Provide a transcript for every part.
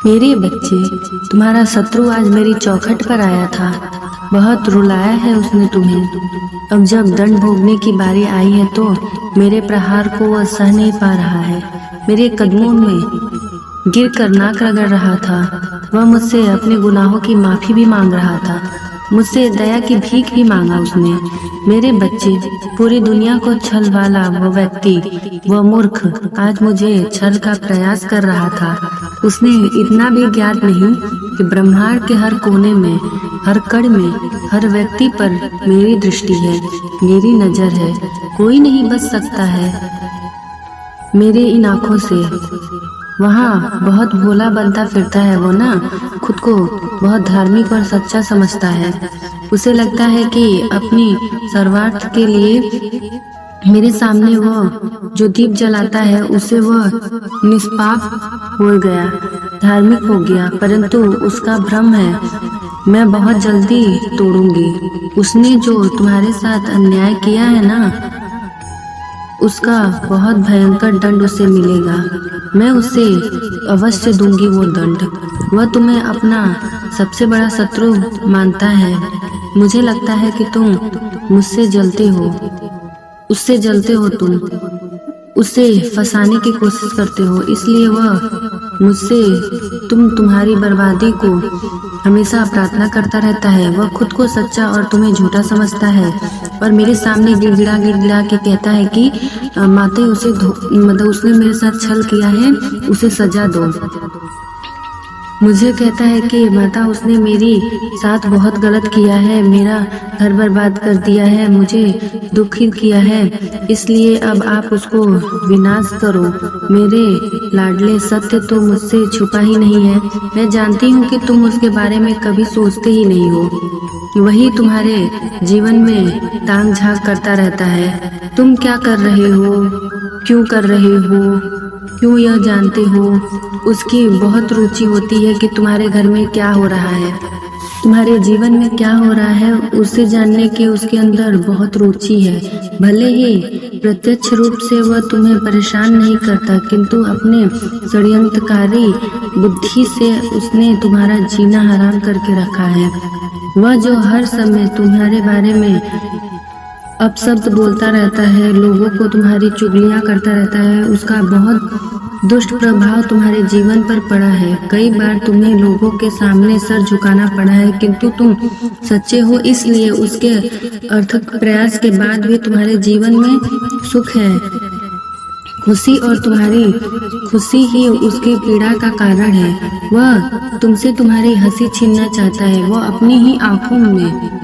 मेरे बच्चे, तुम्हारा शत्रु आज मेरी चौखट पर आया था। बहुत रुलाया है उसने तुम्हें। अब जब दंड भोगने की बारी आई है तो मेरे प्रहार को वह सह नहीं पा रहा है। मेरे कदमों में गिर कर नाक रगड़ रहा था। वह मुझसे अपने गुनाहों की माफी भी मांग रहा था। मुझसे दया की भीख भी मांगा उसने। मेरे बच्चे, पूरी दुनिया को छल वाला वह व्यक्ति, वह मूर्ख आज मुझे छल का प्रयास कर रहा था। उसने इतना भी ज्ञात नहीं कि ब्रह्मांड के हर कोने में, हर कण में, हर व्यक्ति पर मेरी दृष्टि है, मेरी नजर है। कोई नहीं बच सकता है मेरे इन आँखों से। वहाँ बहुत भोला बनता फिरता है वो ना, खुद को बहुत धार्मिक और सच्चा समझता है। उसे लगता है कि अपनी सर्वार्थ के लिए मेरे सामने वो जो दीप जलाता है उसे वह निष्पाप हो गया, धार्मिक हो गया, परंतु उसका भ्रम है। मैं बहुत जल्दी तोड़ूंगी। उसने जो तुम्हारे साथ अन्याय किया है ना, उसका बहुत भयंकर दंड उसे मिलेगा। मैं उसे अवश्य दूंगी वो दंड। वह तुम्हें अपना सबसे बड़ा शत्रु मानता है। मुझे लगता है कि तुम मुझसे जलते हो, उससे जलते हो, तुम उसे फंसाने की कोशिश करते हो। इसलिए वह मुझसे तुम्हारी बर्बादी को हमेशा प्रार्थना करता रहता है। वह खुद को सच्चा और तुम्हें झूठा समझता है और मेरे सामने गिड़गिड़ा के कहता है कि माते उसे मतलब उसने मेरे साथ छल किया है, उसे सजा दो। मुझे कहता है कि माता उसने मेरी साथ बहुत गलत किया है, मेरा घर बर्बाद कर दिया है, मुझे दुखी किया है, इसलिए अब आप उसको विनाश करो। मेरे लाडले, सत्य तो मुझसे छुपा ही नहीं है। मैं जानती हूँ कि तुम उसके बारे में कभी सोचते ही नहीं हो। वही तुम्हारे जीवन में ताक झांक करता रहता है। तुम क्या कर रहे हो, क्यों कर रहे हो, क्यों यह जानते हो। उसकी बहुत रुचि होती है कि तुम्हारे घर में क्या हो रहा है, तुम्हारे जीवन में क्या हो रहा है, उसे जानने की उसके अंदर बहुत रुचि है। भले ही प्रत्यक्ष रूप से वह तुम्हें परेशान नहीं करता, किंतु अपने षड्यंत्रकारी बुद्धि से उसने तुम्हारा जीना हराम करके रखा है। वह जो हर समय तुम्हारे बारे में अपशब्द बोलता रहता है, लोगों को तुम्हारी चुगलियां करता रहता है, उसका बहुत दुष्ट प्रभाव तुम्हारे जीवन पर पड़ा है। कई बार तुम्हें लोगों के सामने सर झुकाना पड़ा है, किंतु तुम सच्चे हो, इसलिए उसके अर्थक प्रयास के बाद भी तुम्हारे जीवन में सुख है, खुशी, और तुम्हारी खुशी ही उसकी पीड़ा का कारण है। वह तुमसे तुम्हारी हंसी छीनना चाहता है। वह अपनी ही आंखों में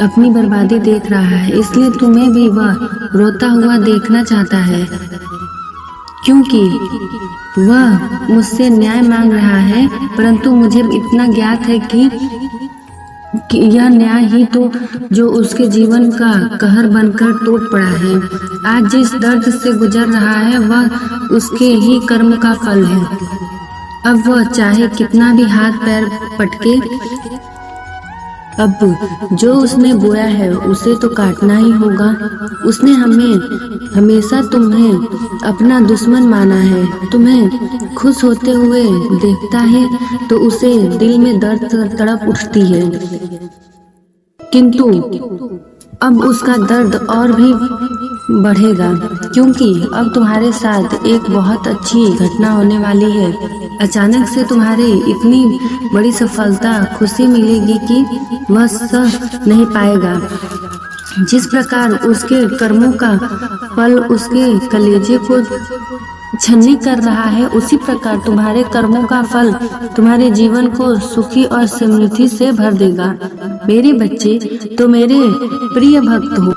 अपनी बर्बादी देख रहा है, इसलिए तुम्हें भी वह रोता हुआ देखना चाहता है, क्योंकि वह मुझसे न्याय मांग रहा है। परंतु मुझे इतना ज्ञात है कि यह न्याय ही तो जो उसके जीवन का कहर बनकर टूट पड़ा है। आज जिस दर्द से गुजर रहा है वह उसके ही कर्म का फल है। अब वह चाहे कितना भी हाथ पैर पटके, अब जो उसने बोया है उसे तो काटना ही होगा। उसने हमेशा तुम्हें अपना दुश्मन माना है। तुम्हें खुश होते हुए देखता है तो उसे दिल में दर्द तड़प उठती है, किंतु अब उसका दर्द और भी बढ़ेगा, क्योंकि अब तुम्हारे साथ एक बहुत अच्छी घटना होने वाली है। अचानक से तुम्हारे इतनी बड़ी सफलता, खुशी मिलेगी कि वह सह नहीं पाएगा। जिस प्रकार उसके कर्मों का फल उसके कलेजे को छन्नी कर रहा है, उसी प्रकार तुम्हारे कर्मों का फल तुम्हारे जीवन को सुखी और समृद्धि से भर देगा। मेरे बच्चे, तो मेरे प्रिय भक्त हो।